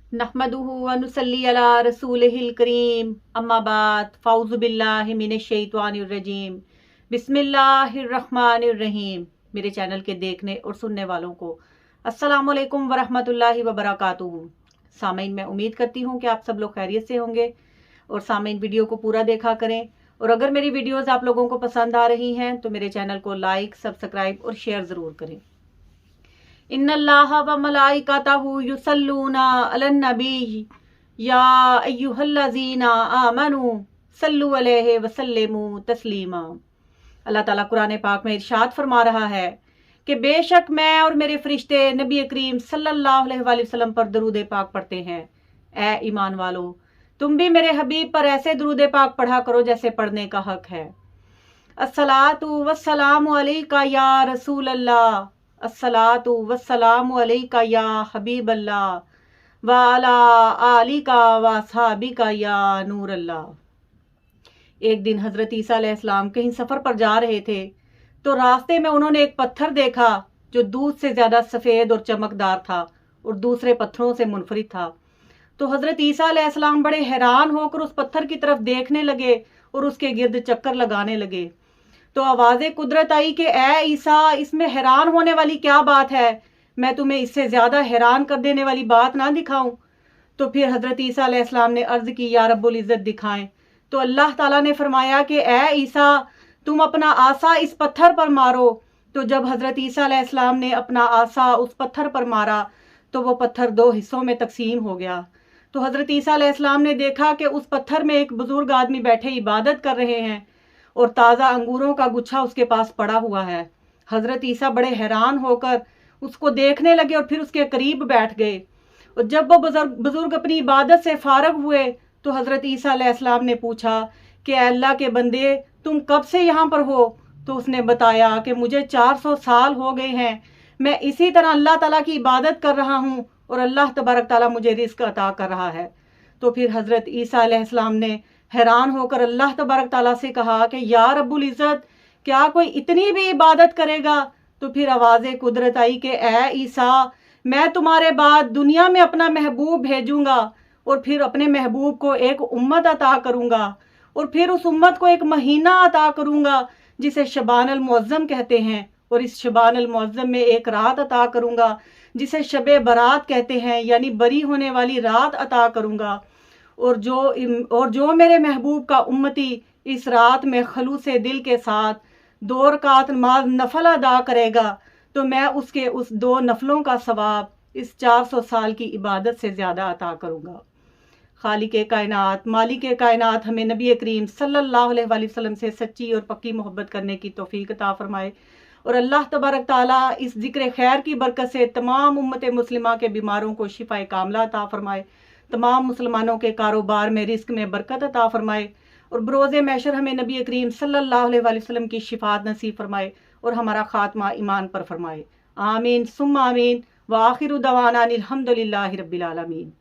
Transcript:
नहमदुहु व नुसल्ली अला रसूलिहिल करीम अम्मा बाद फ़ाउज़ु बिल्लाहि मिनश शैतानिर रजीम बिस्मिल्लाहिर रहमानिर रहीम। मेरे चैनल के देखने और सुनने वालों को अस्सलामु अलैकुम व रहमतुल्लाहि व बरकातुहू। सामीन, मैं उम्मीद करती हूँ कि आप सब लोग खैरियत से होंगे और सामीन वीडियो को पूरा देखा करें। और अगर मेरी वीडियोज़ आप लोगों को पसंद आ रही हैं तो मेरे चैनल को लाइक, सब्सक्राइब और शेयर ज़रूर करें। इन्नल्लाहा व मलाइकतहु युसल्लूना अलन नबी या अय्युहल्लज़ीना आमनू सल्लु अलैहि व सल्लिमू तस्लीमा। अल्लाह ताला कुरान पाक में इरशाद फरमा रहा है कि बेशक मैं और मेरे फरिश्ते नबी करीम सल्लल्लाहु अलैहि वसल्लम पर दरूद पाक पढ़ते हैं। ए ईमान वालो, तुम भी मेरे हबीब पर ऐसे दरूद पाक पढ़ा करो जैसे पढ़ने का हक है। अस्सलातु वस्सलामु अलैका या रसूल अल्लाह, अस्सलातु वस्सलामु अलैका या हबीब अल्लाह व अला आलिका व असहाबिका या नूर अल्लाह। एक दिन हजरत ईसा अलैहिस्सलाम कहीं सफर पर जा रहे थे तो रास्ते में उन्होंने एक पत्थर देखा जो दूध से ज्यादा सफेद और चमकदार था और दूसरे पत्थरों से मुनफरिद था। तो हजरत ईसा अलैहिस्सलाम बड़े हैरान होकर उस पत्थर की तरफ देखने लगे और उसके गिर्द चक्कर लगाने लगे। तो आवाज़े कुदरत आई कि ए ईसा, इसमें हैरान होने वाली क्या बात है? मैं तुम्हें इससे ज़्यादा हैरान कर देने वाली बात ना दिखाऊं? तो फिर हज़रत ईसा अलैहिस्सलाम ने अर्ज़ की, या रब्बुल इज़्ज़त दिखाएं। तो अल्लाह ताला ने फरमाया कि ए ईसा, तुम अपना आसा इस पत्थर पर मारो। तो जब हज़रत ईसा अलैहिस्सलाम ने अपना आसा उस पत्थर पर मारा तो वो पत्थर दो हिस्सों में तकसीम हो गया। तो हज़रत ईसा अलैहिस्सलाम ने देखा कि उस पत्थर में एक बुजुर्ग आदमी बैठे इबादत कर रहे हैं और ताज़ा अंगूरों का गुच्छा उसके पास पड़ा हुआ है। हज़रत ईसा बड़े हैरान होकर उसको देखने लगे और फिर उसके करीब बैठ गए। और जब वो बुजुर्ग अपनी इबादत से फारग हुए तो हज़रत ईसा अलैहिस्सलाम ने पूछा कि अल्लाह के बंदे, तुम कब से यहाँ पर हो? तो उसने बताया कि मुझे 400 साल हो गए हैं, मैं इसी तरह अल्लाह ताला की इबादत कर रहा हूँ और अल्लाह तबारक ताला मुझे रिज़्क़ अता कर रहा है। तो फिर हज़रत ईसा अलैहिस्सलाम ने हैरान होकर अल्लाह तबारक ताला से कहा कि या रब्बुल इज़्ज़त, क्या कोई इतनी भी इबादत करेगा? तो फिर आवाज़े कुदरत आई कि ए ईसा, मैं तुम्हारे बाद दुनिया में अपना महबूब भेजूंगा और फिर अपने महबूब को एक उम्मत अता करूंगा और फिर उस उम्मत को एक महीना अता करूंगा जिसे शबान अल मुअज़्ज़म कहते हैं, और इस शबान अल मुअज़्ज़म में एक रात अता करूंगा जिसे शबे बरात कहते हैं, यानी बरी होने वाली रात अता करूंगा। और जो मेरे महबूब का उम्मती इस रात में खलूस दिल के साथ 2 रकात नमाज नफल अदा करेगा तो मैं उसके उस 2 नफलों का सवाब इस 400 साल की इबादत से ज़्यादा अता करूँगा। खालिक कायनात, मालिक कायनात हमें नबी करीम सल्लल्लाहु अलैहि वसल्लम से सच्ची और पक्की मोहब्बत करने की तौफीक अता फरमाए और अल्लाह तबारक ताला इस जिक्र खैर की बरकत से तमाम उम्मत मुस्लिमा के बीमारों को शिफाए कामला अता फरमाए, तमाम मुसलमानों के कारोबार में रिस्क में बरकत अता फरमाए और बरोज़े महशर हमें नबी करीम सल्लल्लाहु अलैहि वसल्लम की शिफात नसीब फरमाए और हमारा खात्मा ईमान पर फरमाए। आमीन सुम्मा आमीन व आखिरु दवाना अनिल हम्दुलिल्लाहि रब्बिल आलमीन।